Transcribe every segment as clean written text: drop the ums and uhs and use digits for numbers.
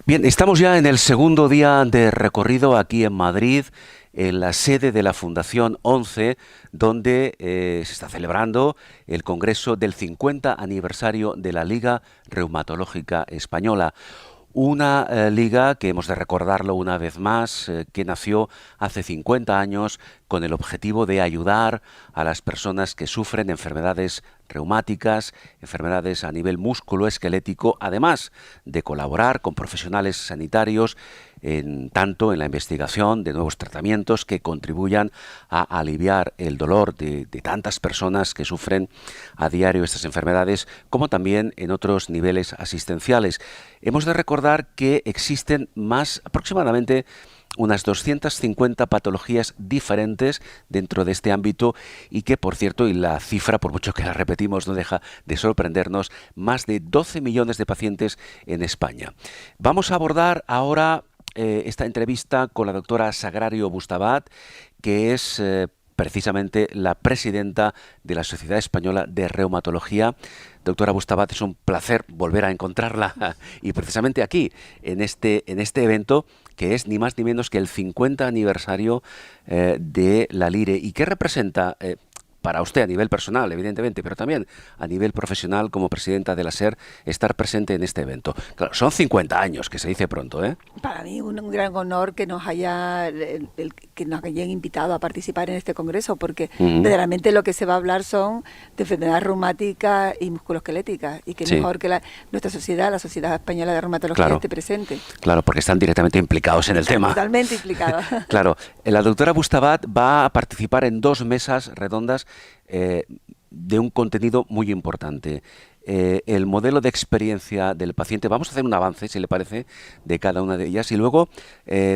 Bien, estamos ya en el segundo día de recorrido aquí en Madrid, en la sede de la Fundación 11, donde se está celebrando el Congreso del 50 aniversario de la Liga Reumatológica Española. Una liga que hemos de recordarlo una vez más, que nació hace 50 años con el objetivo de ayudar a las personas que sufren enfermedades reumáticas, enfermedades a nivel músculo-esquelético, además de colaborar con profesionales sanitarios tanto en la investigación de nuevos tratamientos que contribuyan a aliviar el dolor de tantas personas que sufren a diario estas enfermedades, como también en otros niveles asistenciales. Hemos de recordar que existen aproximadamente unas 250 patologías diferentes dentro de este ámbito y que, por cierto, y la cifra, por mucho que la repetimos, no deja de sorprendernos, más de 12 millones de pacientes en España. Vamos a abordar ahora esta entrevista con la doctora Sagrario Bustabat, que es precisamente la presidenta de la Sociedad Española de Reumatología. Doctora Bustabat, es un placer volver a encontrarla y precisamente aquí, en este evento, que es ni más ni menos que el 50 aniversario de la LIRE. ¿Y qué representa para usted a nivel personal, evidentemente, pero también a nivel profesional como presidenta de la SER, estar presente en este evento? Claro, son 50 años, que se dice pronto, ¿eh? Para mí un gran honor que nos hayan invitado a participar en este congreso, porque verdaderamente lo que se va a hablar son de enfermedades reumáticas y musculoesqueléticas, y que mejor que nuestra sociedad, la Sociedad Española de Reumatología, esté presente. Claro, porque están directamente implicados en el tema. Totalmente implicados. Claro, la doctora Bustabat va a participar en 2 mesas redondas de un contenido muy importante. El modelo de experiencia del paciente. Vamos a hacer un avance, si le parece, de cada una de ellas y luego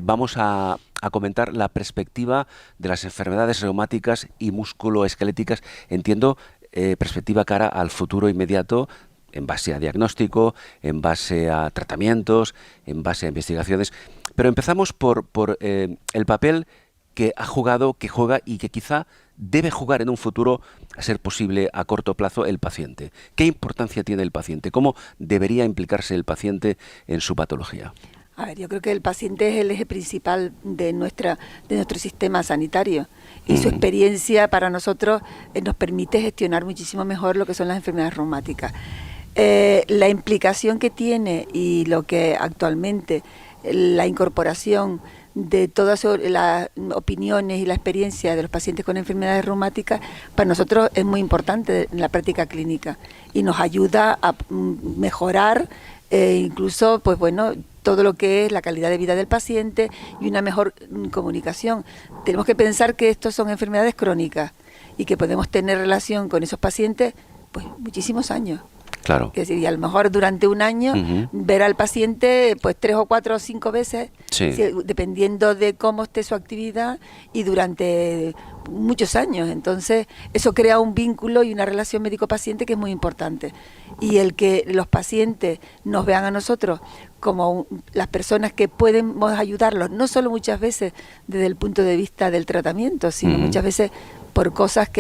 vamos a comentar la perspectiva de las enfermedades reumáticas y musculoesqueléticas. Entiendo, perspectiva cara al futuro inmediato, en base a diagnóstico, en base a tratamientos, en base a investigaciones. Pero empezamos por el papel que ha jugado, que juega y que quizá debe jugar en un futuro, a ser posible a corto plazo, el paciente. ¿Qué importancia tiene el paciente? ¿Cómo debería implicarse el paciente en su patología? A ver, yo creo que el paciente es el eje principal de nuestro sistema sanitario y su experiencia para nosotros nos permite gestionar muchísimo mejor lo que son las enfermedades reumáticas. La implicación que tiene y lo que actualmente la incorporación de todas las opiniones y la experiencia de los pacientes con enfermedades reumáticas, para nosotros es muy importante en la práctica clínica y nos ayuda a mejorar incluso, pues bueno, todo lo que es la calidad de vida del paciente y una mejor comunicación. Tenemos que pensar que estos son enfermedades crónicas y que podemos tener relación con esos pacientes pues muchísimos años. Claro. Es decir, y a lo mejor durante un año ver al paciente pues 3 o 4 o 5 veces, dependiendo de cómo esté su actividad y durante muchos años. Entonces, eso crea un vínculo y una relación médico-paciente que es muy importante. Y el que los pacientes nos vean a nosotros como las personas que podemos ayudarlos, no solo muchas veces desde el punto de vista del tratamiento, sino muchas veces por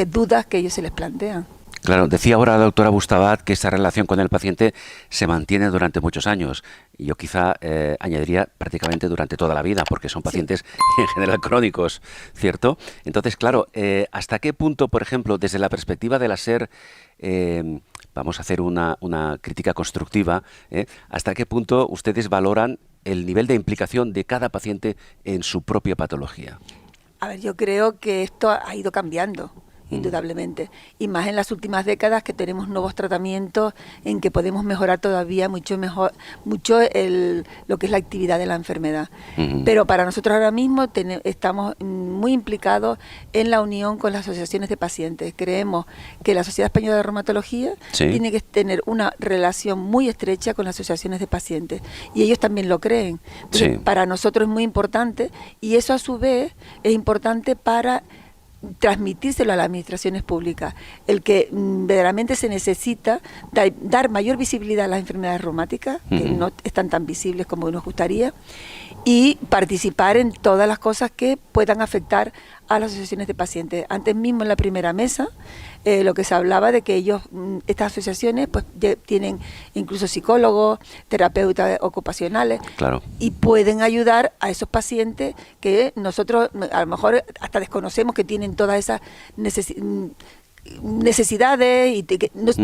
dudas que ellos se les plantean. Claro, decía ahora la doctora Bustabat que esta relación con el paciente se mantiene durante muchos años. Y yo quizá añadiría prácticamente durante toda la vida, porque son pacientes en general crónicos, ¿cierto? Entonces, claro, ¿hasta qué punto, por ejemplo, desde la perspectiva de la SER, vamos a hacer una crítica constructiva, hasta qué punto ustedes valoran el nivel de implicación de cada paciente en su propia patología? A ver, yo creo que esto ha ido cambiando. Indudablemente, y más en las últimas décadas que tenemos nuevos tratamientos en que podemos mejorar todavía mucho lo que es la actividad de la enfermedad. Pero para nosotros ahora mismo estamos muy implicados en la unión con las asociaciones de pacientes. Creemos que la Sociedad Española de Reumatología tiene que tener una relación muy estrecha con las asociaciones de pacientes y ellos también lo creen. Entonces, para nosotros es muy importante y eso a su vez es importante para transmitírselo a las administraciones públicas, el que verdaderamente se necesita dar mayor visibilidad a las enfermedades reumáticas, que no están tan visibles como nos gustaría, y participar en todas las cosas que puedan afectar a las asociaciones de pacientes. Antes mismo en la primera mesa, lo que se hablaba de que ellos, estas asociaciones, pues tienen incluso psicólogos, terapeutas ocupacionales, Claro. y pueden ayudar a esos pacientes que nosotros a lo mejor hasta desconocemos que tienen todas esas necesidades y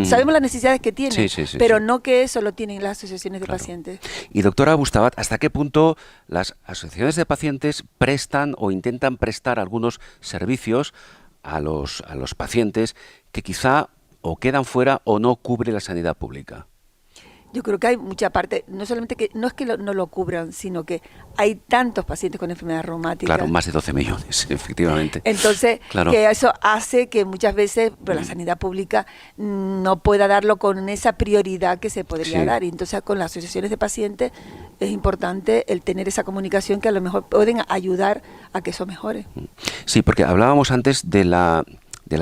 sabemos las necesidades que tienen, pero no que eso lo tienen las asociaciones de pacientes. Y doctora Bustabat, ¿hasta qué punto las asociaciones de pacientes prestan o intentan prestar algunos servicios a los pacientes que quizá o quedan fuera o no cubre la sanidad pública? Yo creo que hay mucha parte, no solamente que no es que no lo cubran, sino que hay tantos pacientes con enfermedades reumáticas. Claro, más de 12 millones, efectivamente. Entonces, claro, que eso hace que muchas veces pues, la sanidad pública no pueda darlo con esa prioridad que se podría dar. Y entonces, con las asociaciones de pacientes es importante el tener esa comunicación que a lo mejor pueden ayudar a que eso mejore. Sí, porque hablábamos antes de la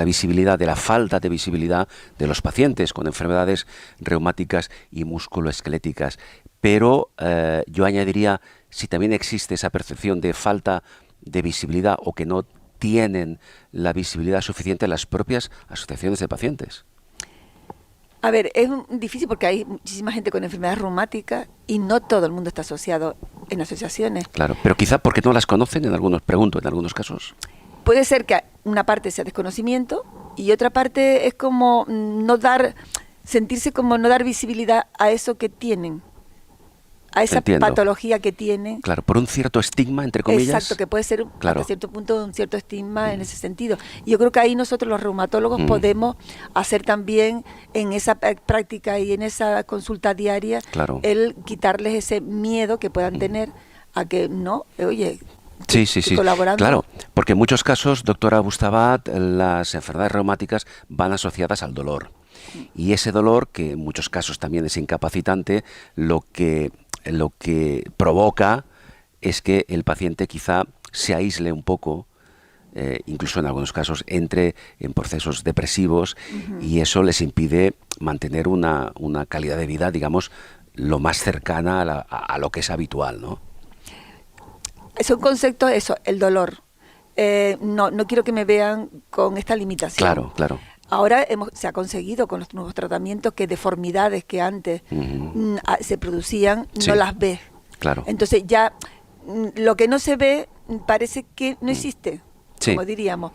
visibilidad, de la falta de visibilidad de los pacientes con enfermedades reumáticas y musculoesqueléticas. Pero yo añadiría, si también existe esa percepción de falta de visibilidad o que no tienen la visibilidad suficiente las propias asociaciones de pacientes. A ver, es difícil porque hay muchísima gente con enfermedades reumáticas y no todo el mundo está asociado en asociaciones. Claro, pero quizá porque no las conocen en algunos casos. Puede ser que una parte sea desconocimiento y otra parte es como sentirse como no dar visibilidad a eso que tienen, a esa patología que tienen. Claro, por un cierto estigma, entre comillas. Exacto, que puede ser hasta cierto punto un cierto estigma en ese sentido. Y yo creo que ahí nosotros los reumatólogos podemos hacer también en esa práctica y en esa consulta diaria el quitarles ese miedo que puedan tener a que Sí. Colaborando. Claro, porque en muchos casos, doctora Bustabat, las enfermedades reumáticas van asociadas al dolor. Y ese dolor, que en muchos casos también es incapacitante, lo que provoca es que el paciente quizá se aísle un poco, incluso en algunos casos entre en procesos depresivos, y eso les impide mantener una calidad de vida, digamos, lo más cercana a lo que es habitual, ¿no? Es un concepto, el dolor. No quiero que me vean con esta limitación. Claro. Ahora se ha conseguido con los nuevos tratamientos que deformidades que antes se producían, no las ves. Claro. Entonces ya lo que no se ve parece que no existe, como diríamos.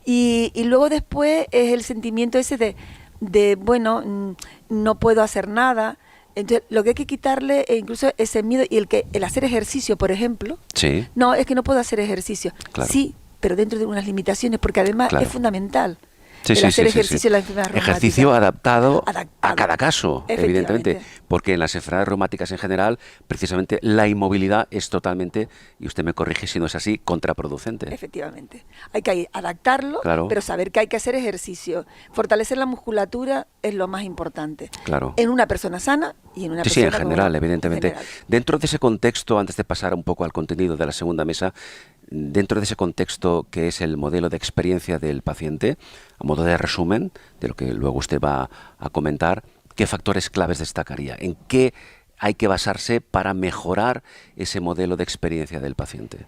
Y luego después es el sentimiento ese de no puedo hacer nada. Entonces, lo que hay que quitarle es incluso ese miedo y el hacer ejercicio, por ejemplo. Sí. No, es que no puedo hacer ejercicio. Claro. Sí, pero dentro de unas limitaciones, porque además es fundamental. Hacer ejercicio en la enfermedad reumática. Ejercicio adaptado a cada caso, evidentemente, porque en las enfermedades reumáticas en general, precisamente la inmovilidad es totalmente, y usted me corrige si no es así, contraproducente. Efectivamente. Hay que adaptarlo, pero saber que hay que hacer ejercicio. Fortalecer la musculatura es lo más importante. Claro. En una persona sana y en una persona... Sí, en general, evidentemente. Dentro de ese contexto, antes de pasar un poco al contenido de la segunda mesa, dentro de ese contexto que es el modelo de experiencia del paciente, a modo de resumen, de lo que luego usted va a comentar, ¿qué factores claves destacaría? ¿En qué hay que basarse para mejorar ese modelo de experiencia del paciente?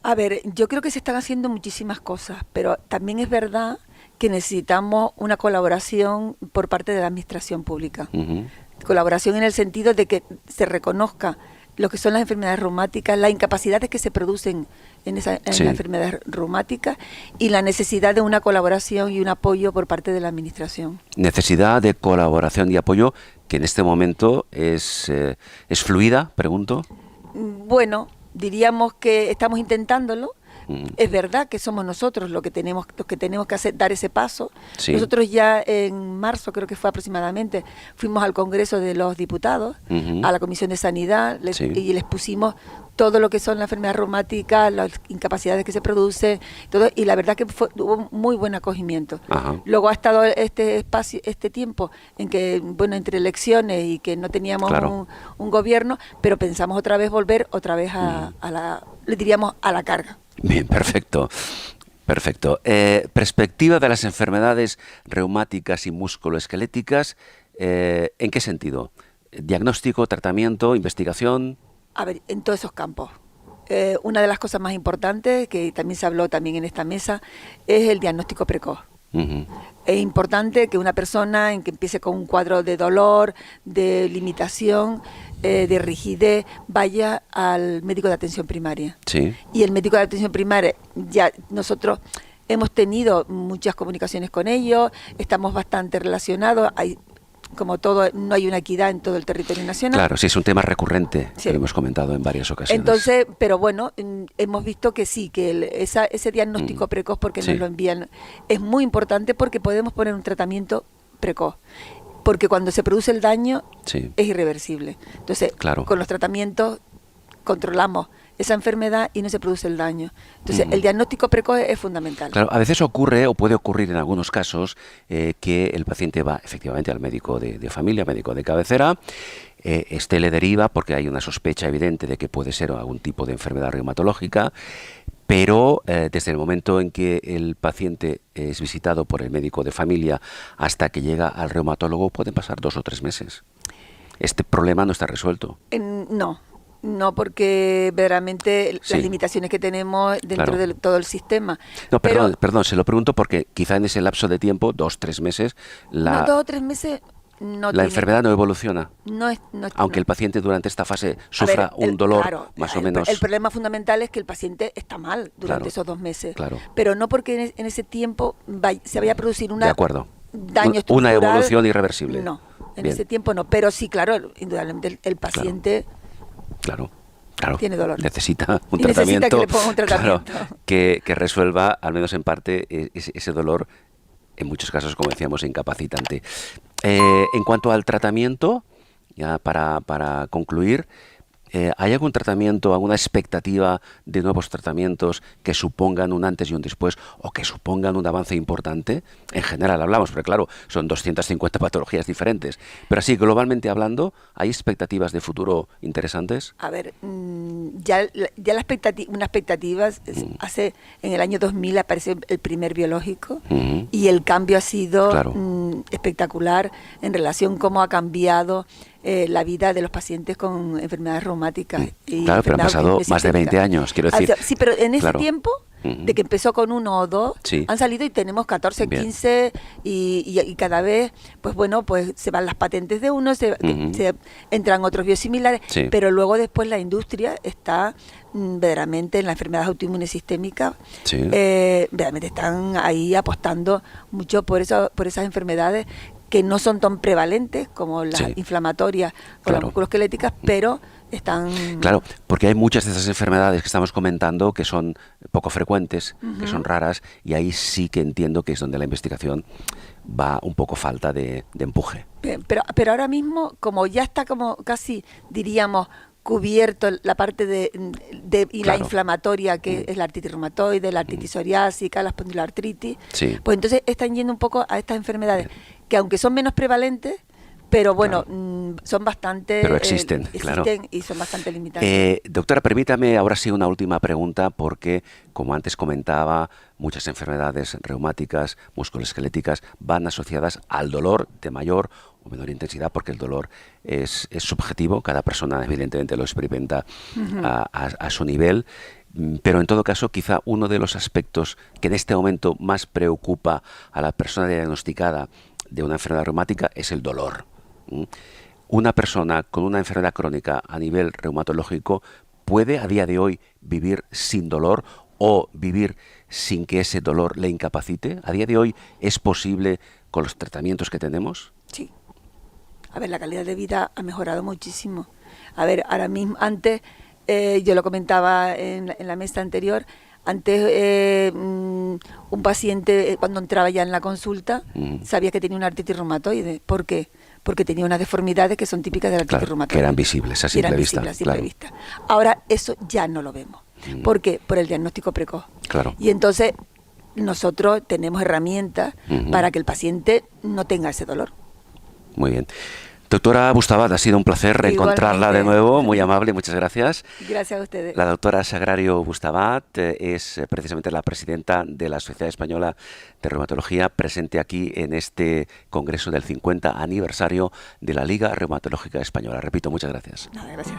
A ver, yo creo que se están haciendo muchísimas cosas, pero también es verdad que necesitamos una colaboración por parte de la administración pública. Colaboración en el sentido de que se reconozca lo que son las enfermedades reumáticas, las incapacidades que se producen en las enfermedades reumáticas y la necesidad de una colaboración y un apoyo por parte de la administración. Necesidad de colaboración y apoyo que en este momento es fluida, pregunto. Bueno, diríamos que estamos intentándolo. Es verdad que somos nosotros los que tenemos que hacer, dar ese paso. Nosotros ya en marzo, creo que fue aproximadamente, fuimos al Congreso de los Diputados, a la Comisión de Sanidad, y les pusimos todo lo que son las enfermedades reumáticas, las incapacidades que se producen, todo, y la verdad que tuvo muy buen acogimiento. Luego ha estado este tiempo en que, entre elecciones y que no teníamos un gobierno, pero pensamos volver otra vez a la carga. Bien, perfecto. Perspectiva de las enfermedades reumáticas y musculoesqueléticas, ¿en qué sentido? ¿Diagnóstico, tratamiento, investigación? A ver, en todos esos campos. una de las cosas más importantes, que también se habló también en esta mesa, es el diagnóstico precoz. Es importante que una persona en que empiece con un cuadro de dolor, de limitación, de rigidez, vaya al médico de atención primaria. Sí. Y el médico de atención primaria, ya nosotros hemos tenido muchas comunicaciones con ellos, estamos bastante relacionados, como todo, no hay una equidad en todo el territorio nacional. Claro, sí, es un tema recurrente, Sí. que lo hemos comentado en varias ocasiones. Entonces, pero bueno, hemos visto que sí, que ese diagnóstico precoz, porque Sí. nos lo envían, es muy importante porque podemos poner un tratamiento precoz. Porque cuando se produce el daño Sí. es irreversible. Entonces, Claro. con los tratamientos controlamos esa enfermedad y no se produce el daño. Entonces, el diagnóstico precoz es fundamental. Claro, a veces ocurre o puede ocurrir en algunos casos que el paciente va efectivamente al médico de familia, médico de cabecera, este le deriva porque hay una sospecha evidente de que puede ser algún tipo de enfermedad reumatológica, pero desde el momento en que el paciente es visitado por el médico de familia hasta que llega al reumatólogo pueden pasar 2 o 3 meses. Este problema no está resuelto. No, porque verdaderamente Sí. las limitaciones que tenemos dentro Claro. de todo el sistema. No, Pero, perdón, se lo pregunto porque quizá en ese lapso de tiempo, 2 o 3 meses, no, 2 o 3 meses no la tiene- enfermedad no evoluciona. no Aunque no. el paciente durante esta fase A sufra ver, un dolor claro, más o menos. El problema fundamental es que el paciente está mal durante Claro, esos 2 meses. claro. Pero no porque en ese tiempo se vaya a producir De acuerdo. daño Una estructural. evolución irreversible. No, en Bien. ese tiempo no. Pero sí, claro, indudablemente el paciente Claro. tiene dolor. Necesita un Y necesita tratamiento, que le ponga un tratamiento. claro, que resuelva, al menos en parte, ese dolor, en muchos casos, como decíamos, incapacitante. En cuanto al tratamiento, ya para concluir, ¿hay algún tratamiento, alguna expectativa de nuevos tratamientos que supongan un antes y un después o que supongan un avance importante? En general hablamos, pero claro, son 250 patologías diferentes. Pero así, globalmente hablando, ¿hay expectativas de futuro interesantes? A ver, ya la una expectativa, en el año 2000 apareció el primer biológico Ujú. y el cambio ha sido Claro. espectacular en relación a cómo ha cambiado la vida de los pacientes con enfermedades reumáticas. Y Claro, pero han enfermedades pasado más de 20 sistémicas. años, quiero decir. Sí, pero en ese Claro. tiempo, de que empezó con 1 o 2, Sí. han salido y tenemos 14, Bien. 15 y cada vez, pues bueno, pues se van las patentes de uno, se entran otros biosimilares, Sí. pero luego después la industria está verdaderamente en las enfermedades autoinmunes sistémicas, Sí. verdaderamente están ahí apostando mucho por esas enfermedades que no son tan prevalentes como las Sí. inflamatorias o Claro. las musculoesqueléticas, pero están... Claro, porque hay muchas de esas enfermedades que estamos comentando que son poco frecuentes, que son raras, y ahí sí que entiendo que es donde la investigación va un poco falta de empuje. Pero ahora mismo, como ya está como casi, diríamos, cubierto la parte y la Claro. inflamatoria, que es la artritis reumatoide, la artritis psoriásica, la espondiloartritis, Sí. pues entonces están yendo un poco a estas enfermedades, que aunque son menos prevalentes, pero bueno, son bastante... Pero existen, claro. y son bastante limitantes. Doctora, permítame ahora sí una última pregunta, porque, como antes comentaba, muchas enfermedades reumáticas, musculoesqueléticas, van asociadas al dolor de mayor o menor intensidad, porque el dolor es subjetivo, cada persona evidentemente lo experimenta a su nivel, pero en todo caso quizá uno de los aspectos que en este momento más preocupa a la persona diagnosticada de una enfermedad reumática es el dolor. Una persona con una enfermedad crónica a nivel reumatológico puede a día de hoy vivir sin dolor o vivir sin que ese dolor le incapacite. ¿A día de hoy es posible con los tratamientos que tenemos? Sí. A ver, la calidad de vida ha mejorado muchísimo. A ver, ahora mismo, antes, yo lo comentaba en la mesa anterior, antes un paciente cuando entraba ya en la consulta sabía que tenía una artritis reumatoide. ¿Por qué? Porque tenía unas deformidades que son típicas de la artritis reumatoide. Que eran visibles a simple vista. Ahora eso ya no lo vemos. ¿Por qué? Por el diagnóstico precoz. Claro. Y entonces nosotros tenemos herramientas para que el paciente no tenga ese dolor. Muy bien. Doctora Bustabat, ha sido un placer reencontrarla de nuevo, muy amable, muchas gracias. Gracias a ustedes. La doctora Sagrario Bustabat es precisamente la presidenta de la Sociedad Española de Reumatología, presente aquí en este congreso del 50 aniversario de la Liga Reumatológica Española. Repito, muchas gracias. Nada, gracias.